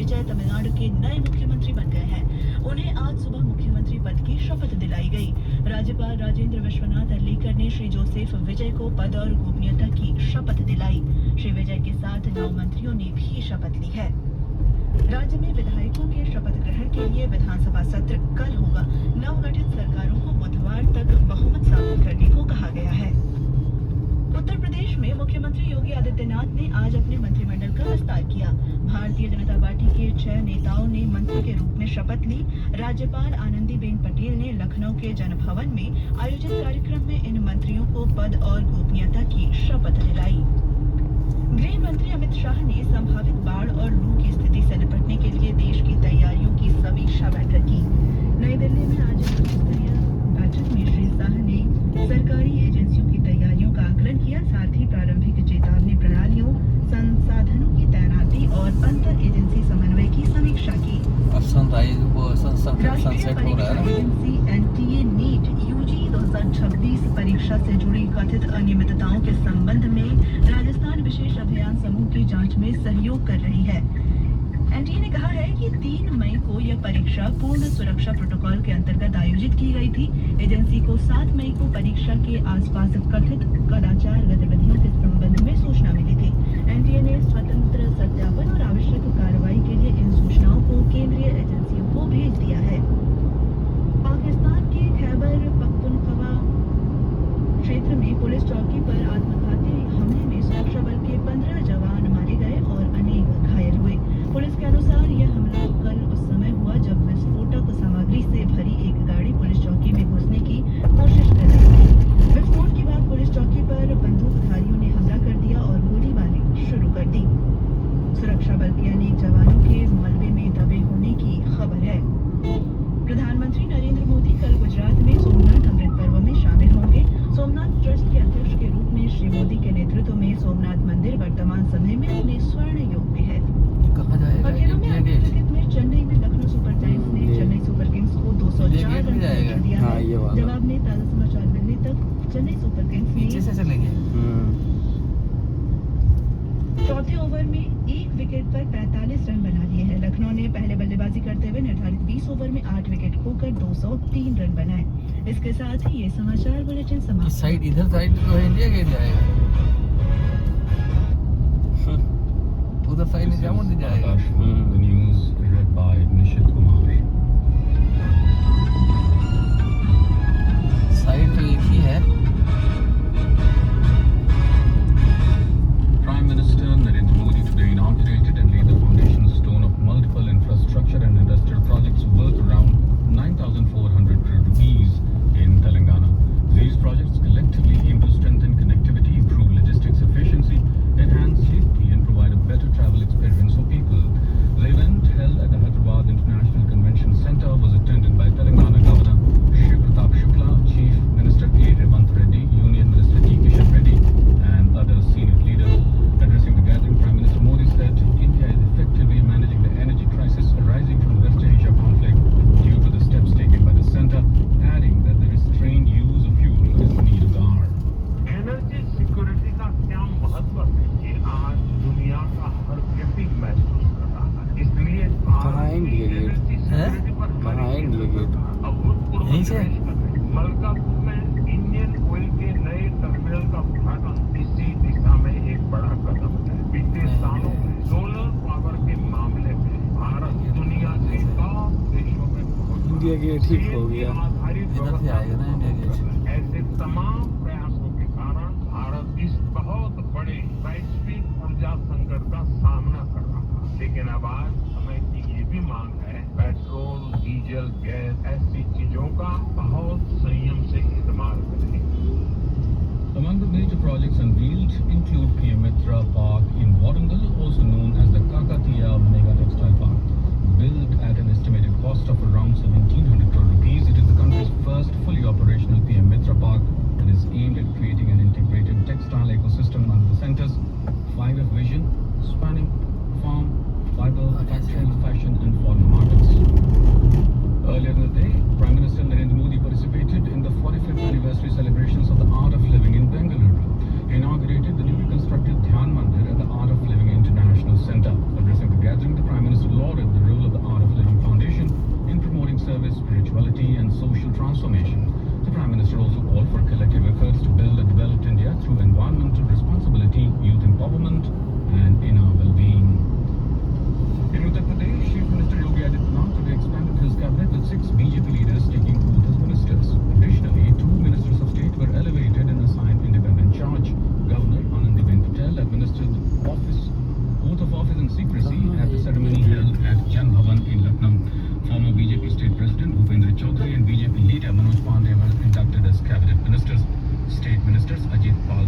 विजय तमिलनाडु के नए मुख्यमंत्री बन गए हैं। उन्हें आज सुबह मुख्यमंत्री पद की शपथ दिलाई गई। राज्यपाल राजेंद्र विश्वनाथ अर्लेकर ने श्री जोसेफ विजय को पद और गोपनीयता की शपथ दिलाई। श्री विजय के साथ 9 मंत्रियों ने भी शपथ ली है। राज्य में विधायकों के शपथ ग्रहण के लिए विधानसभा सत्र कल होगा। नवगठित सरकारों को बुधवार तक बहुमत साबित करने को कहा गया है। उत्तर प्रदेश में मुख्यमंत्री योगी आदित्यनाथ ने आज अपने मंत्रिमंडल का विस्तार किया। भारतीय जनता पार्टी के 6 नेताओं ने मंत्री के रूप में शपथ ली। राज्यपाल आनंदीबेन पटेल ने लखनऊ के जनभवन में आयोजित कार्यक्रम में इन मंत्रियों को पद और गोपनीयता की शपथ दिलाई। गृह मंत्री अमित शाह ने संभावित बाढ़ और लू की स्थिति से निपटने के लिए देश की तैयारियों की समीक्षा बैठक की। नई दिल्ली में आज उच्च स्तरीय बैठक में श्री शाह ने सरकारी एजेंसियों की तैयारियों का आकलन किया। साथ ही प्रारंभिक चेतावनी प्रणालियों, संसाधनों की तैनाती और अंतर एजेंसी समन्वय की समीक्षा की। राष्ट्रीय परीक्षा एजेंसी NTA नीट UG 2026 परीक्षा से जुड़ी कथित अनियमितताओं के संबंध में राजस्थान विशेष अभियान समूह की जांच में सहयोग कर रही है। NTA ने कहा है कि 3 मई को यह परीक्षा पूर्ण सुरक्षा प्रोटोकॉल के अंतर्गत आयोजित की गई थी। एजेंसी को 7 मई को परीक्षा के आसपास कथित कदाचार गतिविधियों के संबंध में सूचना मिली थी। NTA ने स्वतंत्र सत्यापन और आवश्यक कार्रवाई के लिए इन सूचनाओं को केंद्रीय एजेंसियों को भेज दिया है। पाकिस्तान के खैबर पख्तूनख्वा क्षेत्र में पुलिस चौकी पर आत्मघाती हमले में सुरक्षा बल के 15 जवान मारे गए और अनेक घायल हुए। पुलिस के अनुसार यह हमला कल उस समय हुआ जब विस्फोटक सामग्री से भरी एक गाड़ी पुलिस चौकी में घुसने की कोशिश कर रही थी। विस्फोट के बाद पुलिस चौकी पर बंदूकधारियों ने हमला कर दिया और गोलीबारी शुरू कर दी। सुरक्षा बल के अनेक जवानों के मलबे में दबे होने की खबर है। प्रधानमंत्री नरेंद्र मोदी कल गुजरात में सोमनाथ अमृत पर्व में शामिल होंगे। सोमनाथ ट्रस्ट के अध्यक्ष के रूप में श्री मोदी के नेतृत्व में सोमनाथ मंदिर वर्तमान समय में अपने स्वर्ण युग में है। खेलों में क्रिकेट में चेन्नई में लखनऊ सुपर जायंट्स ने चेन्नई सुपर किंग्स को 204 रन से दिया है। जवाब में ताजा समाचार मिलने तक चेन्नई सुपर किंग्स ने चौथे ओवर में 1 विकेट पर 45 रन बना लिए हैं। लखनऊ ने पहले बल्लेबाजी करते हुए निर्धारित 20 ओवर में 8 विकेट खोकर 203 रन बनाए। इसके साथ ही ये समाचार बुलेटिन समाप्त। साइड इधर साइड तो इंडिया गेट जाएगा, उधर साइड में जामुन नहीं जाएगा। The news read by Nishit Kumar. Side तो एक ही है। Prime Minister Narendra Modi today inaugurated and laid the foundation stone of multiple infrastructure and industrial projects worth around 9,400 crore rupees in Telangana. These projects collectively aim to strengthen connectivity, improve logistics efficiency, enhance safety and provide a better travel experience for people. The event held at the Hyderabad International Convention Center was attended by Telangana Governor Shri Pratap Shukla, Chief Minister A. Revant Reddy, Union Minister T. Kishan Reddy and other senior leaders. Addressing the gathering, Prime Minister Modi said India is effectively managing the energy crisis arising from the West Asia conflict due to the steps taken by the center, adding that the restrained use of fuel is need of hour. Energy security का क्या महत्व है ये आज दुनिया का हर व्यक्ति महसूस कर रहा है। इसलिए यहीं से मलकापुर में इंडियन ऑयल के नए टर्मिनल का उद्घाटन इसी दिशा में एक बड़ा कदम है। बीते सालों में सोलर पावर के मामले में भारत दुनिया के टॉप देशों में इंडिया गेट ठीक हो गया। इधर से आएगा ना इंडिया गेट। ऐसे तमाम प्रयासों के कारण भारत इस बहुत बड़े वैश्विक ऊर्जा संकट का सामना कर रहा है। लेकिन अब आज समय की ये भी मांग है पेट्रोल, डीजल, गैस ऐसी चीजों का बहुत संयम से इस्तेमाल करें। Among the major projects unveiled include PM Mitra Park in Warangal, also known as the Kakatiya Mega